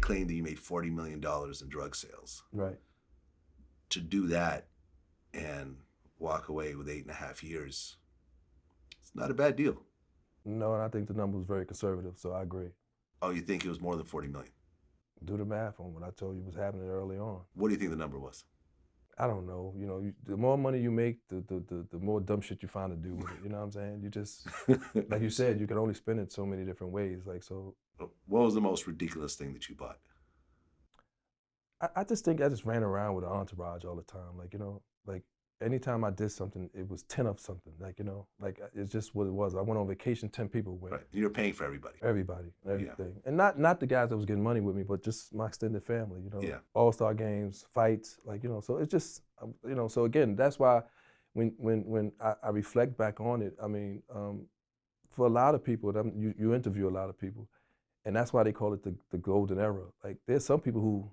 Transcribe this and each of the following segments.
claimed that you made $40 million in drug sales. Right. To do that and walk away with 8.5 years, it's not a bad deal. No, and I think the number was very conservative, so I agree. Oh, you think it was more than 40 million? Do the math on what I told you was happening early on. What do you think the number was? I don't know. You know, the more money you make, the more dumb shit you find to do with it. You know what I'm saying? You just, like you said, you can only spend it so many different ways. Like, so. What was the most ridiculous thing that you bought? I just think I just ran around with an entourage all the time. Like, you know, like anytime I did something, it was 10 of something. Like, you know, like it's just what it was. I went on vacation, 10 people went. Right. You're paying for everybody. Everybody, everything. Yeah. And not the guys that was getting money with me, but just my extended family, you know. Yeah. All-star games, fights, like, you know, so it's just, you know, so again, that's why when I reflect back on it, I mean, for a lot of people, you interview a lot of people, and that's why they call it the golden era. Like, there's some people who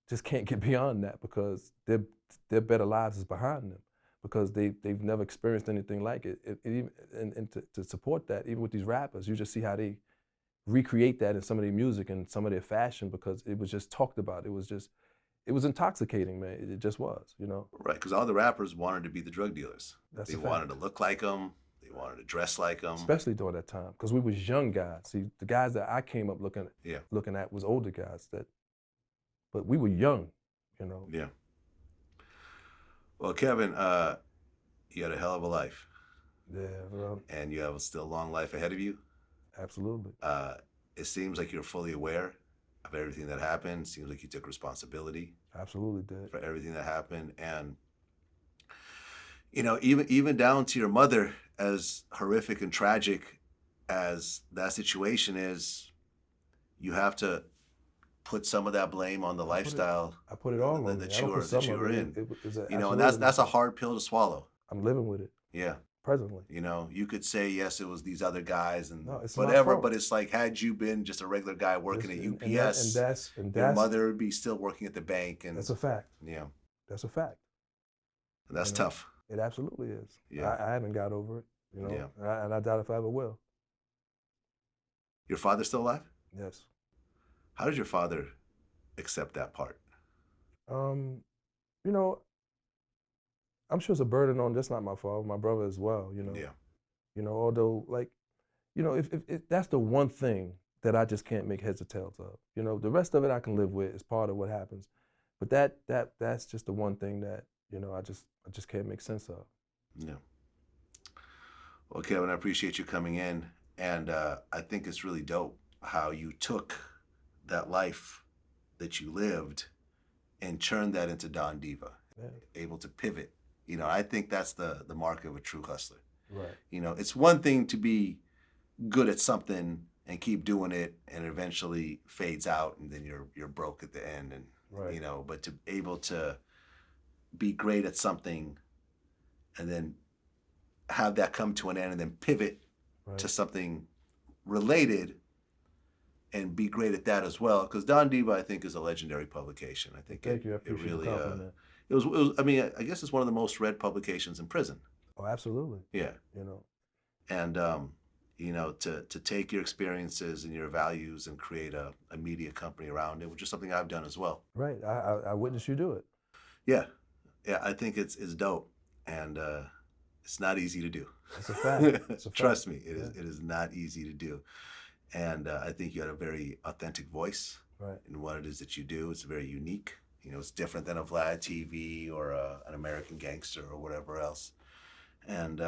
just can't get beyond that because their better lives is behind them because they've never experienced anything like it. And to support that, even with these rappers, you just see how they recreate that in some of their music and some of their fashion because it was just talked about. It was intoxicating, man. It just was, you know? Right, because all the rappers wanted to be the drug dealers. That's they wanted to look like them. They wanted to dress like them. Especially during that time, because we was young guys. See, the guys that I came up looking at was older guys but we were young, you know? Yeah. Well, Kevin, you had a hell of a life. Yeah, well. And you have still a long life ahead of you. Absolutely. It seems like you're fully aware of everything that happened. It seems like you took responsibility. Absolutely did. For everything that happened. And, you know, even down to your mother, as horrific and tragic as that situation is, you have to put some of that blame on the lifestyle. I put it all on that you were in. You know, and that's a hard pill to swallow. I'm living with it. Yeah. Presently. You know, you could say, yes, it was these other guys and no, it's whatever, but it's like, had you been just a regular guy working at UPS, your mother would be still working at the bank. And that's a fact. Yeah. That's a fact. And that's tough. It absolutely is. Yeah. I haven't got over it, you know, yeah. and I doubt if I ever will. Your father's still alive? Yes. How did your father accept that part? You know, I'm sure it's a burden on, that's not my fault, my brother as well, you know. Yeah. You know, although, like, you know, if that's the one thing that I just can't make heads or tails of. You know, the rest of it I can live with, it's part of what happens. But that's just the one thing that, you know, I just can't make sense of. Yeah. Well, Kevin, I appreciate you coming in, and I think it's really dope how you took that life that you lived and turned that into Don Diva, able to pivot. You know, I think that's the mark of a true hustler. Right. You know, it's one thing to be good at something and keep doing it and eventually fades out and then you're broke at the end and you know, but to able to be great at something and then have that come to an end and then pivot to something related and be great at that as well. Because Don Diva, I think, is a legendary publication. I think Thank you. I appreciate the compliment. It was, I mean, I guess it's one of the most read publications in prison. Oh, absolutely. Yeah. You know. And, you know, to take your experiences and your values and create a media company around it, which is something I've done as well. Right. I witnessed you do it. Yeah. Yeah, I think it's dope. And it's not easy to do. It's a fact. It's a fact. Trust me, it is not easy to do. And I think you had a very authentic voice in what it is that you do. It's very unique. You know, it's different than a VladTV or an American Gangster or whatever else. And,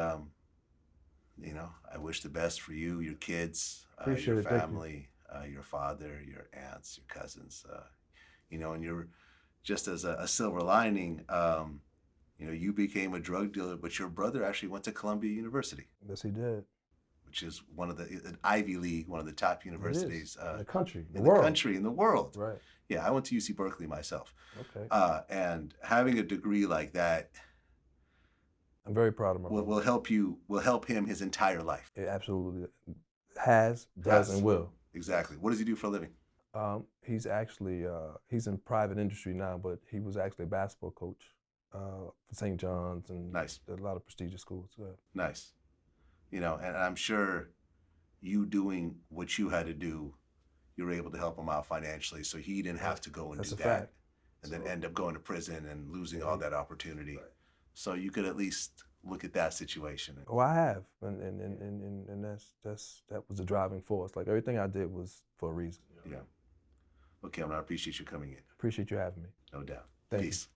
you know, I wish the best for you, your kids, your family, your father, your aunts, your cousins. You know, and you're just as a silver lining, you know, you became a drug dealer, but your brother actually went to Columbia University. Yes, he did. Which is one of an Ivy League, one of the top universities in the country, in the world. Right. Yeah, I went to UC Berkeley myself. Okay. And having a degree like that, I'm very proud of my brother. Will help him his entire life. It absolutely does, and will. Exactly. What does he do for a living? He's actually he's in private industry now, but he was actually a basketball coach for St. John's and a lot of prestigious schools. Nice. You know, and I'm sure you doing what you had to do, you were able to help him out financially, so he didn't have to go and That's do a that, fact. and then end up going to prison and losing Yeah. all that opportunity. Right. So you could at least look at that situation. Oh, I have, and that was the driving force. Like everything I did was for a reason. Yeah. Okay, I appreciate you coming in. Appreciate you having me. No doubt. Thank you. Peace.